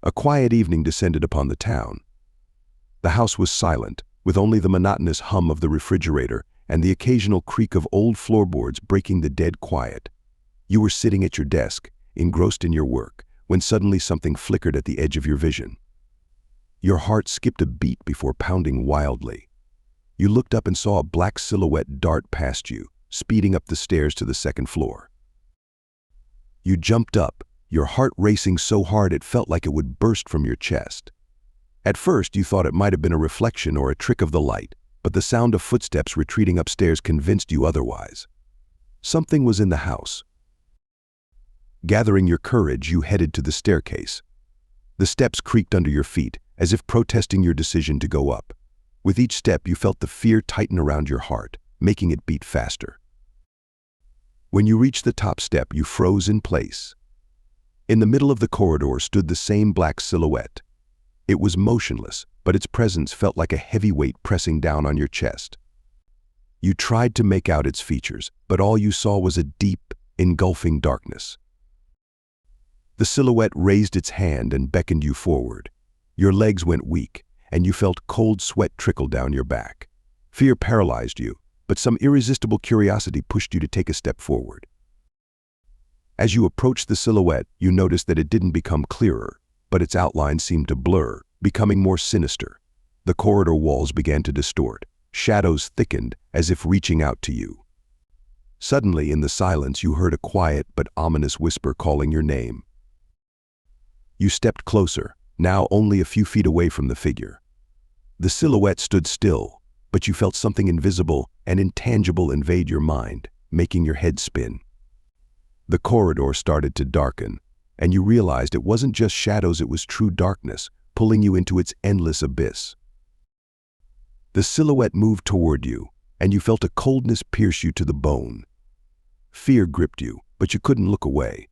A quiet evening descended upon the town. The house was silent, with only the monotonous hum of the refrigerator and the occasional creak of old floorboards breaking the dead quiet. You were sitting at your desk, engrossed in your work, when suddenly something flickered at the edge of your vision. Your heart skipped a beat before pounding wildly. You looked up and saw a black silhouette dart past you, speeding up the stairs to the second floor. You jumped up, your heart racing so hard it felt like it would burst from your chest. At first, you thought it might have been a reflection or a trick of the light, but the sound of footsteps retreating upstairs convinced you otherwise. Something was in the house. Gathering your courage, you headed to the staircase. The steps creaked under your feet, as if protesting your decision to go up. With each step, you felt the fear tighten around your heart, making it beat faster. When you reached the top step, you froze in place. In the middle of the corridor stood the same black silhouette. It was motionless, but its presence felt like a heavy weight pressing down on your chest. You tried to make out its features, but all you saw was a deep, engulfing darkness. The silhouette raised its hand and beckoned you forward. Your legs went weak, and you felt cold sweat trickle down your back. Fear paralyzed you, but some irresistible curiosity pushed you to take a step forward. As you approached the silhouette, you noticed that it didn't become clearer, but its outline seemed to blur, becoming more sinister. The corridor walls began to distort. Shadows thickened, as if reaching out to you. Suddenly, in the silence, you heard a quiet but ominous whisper calling your name. You stepped closer, now only a few feet away from the figure. The silhouette stood still, but you felt something invisible and intangible invade your mind, making your head spin. The corridor started to darken, and you realized it wasn't just shadows, it was true darkness, pulling you into its endless abyss. The silhouette moved toward you, and you felt a coldness pierce you to the bone. Fear gripped you, but you couldn't look away.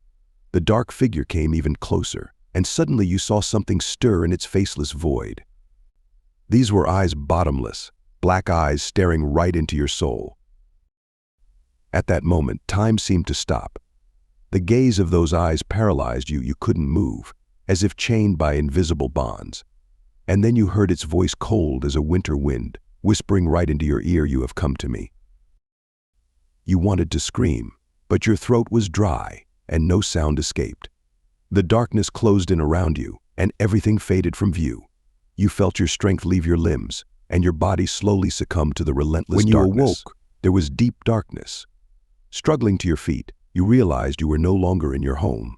The dark figure came even closer, and suddenly you saw something stir in its faceless void. These were eyes bottomless, black eyes staring right into your soul. At that moment, time seemed to stop. The gaze of those eyes paralyzed you. You couldn't move, as if chained by invisible bonds. And then you heard its voice, cold as a winter wind, whispering right into your ear, "You have come to me." You wanted to scream, but your throat was dry, and no sound escaped. The darkness closed in around you, and everything faded from view. You felt your strength leave your limbs, and your body slowly succumb to the relentless darkness. When you awoke, there was deep darkness. Struggling to your feet, you realized you were no longer in your home.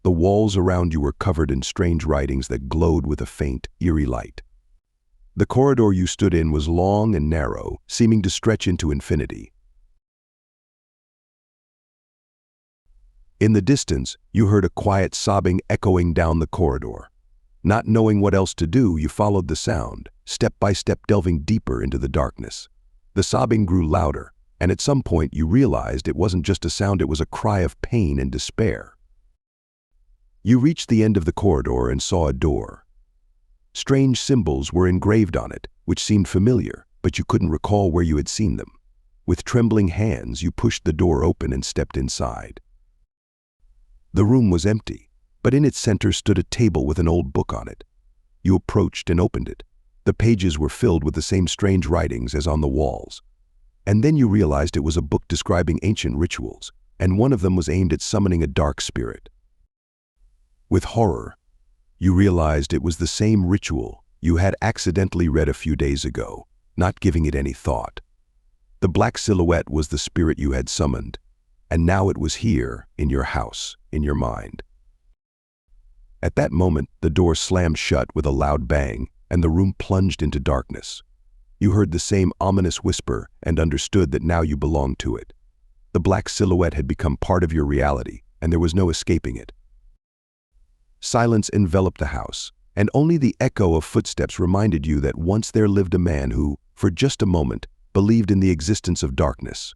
The walls around you were covered in strange writings that glowed with a faint, eerie light. The corridor you stood in was long and narrow, seeming to stretch into infinity. In the distance, you heard a quiet sobbing echoing down the corridor. Not knowing what else to do, you followed the sound, step by step delving deeper into the darkness. The sobbing grew louder, and at some point you realized it wasn't just a sound, it was a cry of pain and despair. You reached the end of the corridor and saw a door. Strange symbols were engraved on it, which seemed familiar, but you couldn't recall where you had seen them. With trembling hands, you pushed the door open and stepped inside. The room was empty, but in its center stood a table with an old book on it. You approached and opened it. The pages were filled with the same strange writings as on the walls. And then you realized it was a book describing ancient rituals, and one of them was aimed at summoning a dark spirit. With horror, you realized it was the same ritual you had accidentally read a few days ago, not giving it any thought. The black silhouette was the spirit you had summoned, and now it was here, in your house, in your mind. At that moment, the door slammed shut with a loud bang, and the room plunged into darkness. You heard the same ominous whisper and understood that now you belonged to it. The black silhouette had become part of your reality, and there was no escaping it. Silence enveloped the house, and only the echo of footsteps reminded you that once there lived a man who, for just a moment, believed in the existence of darkness.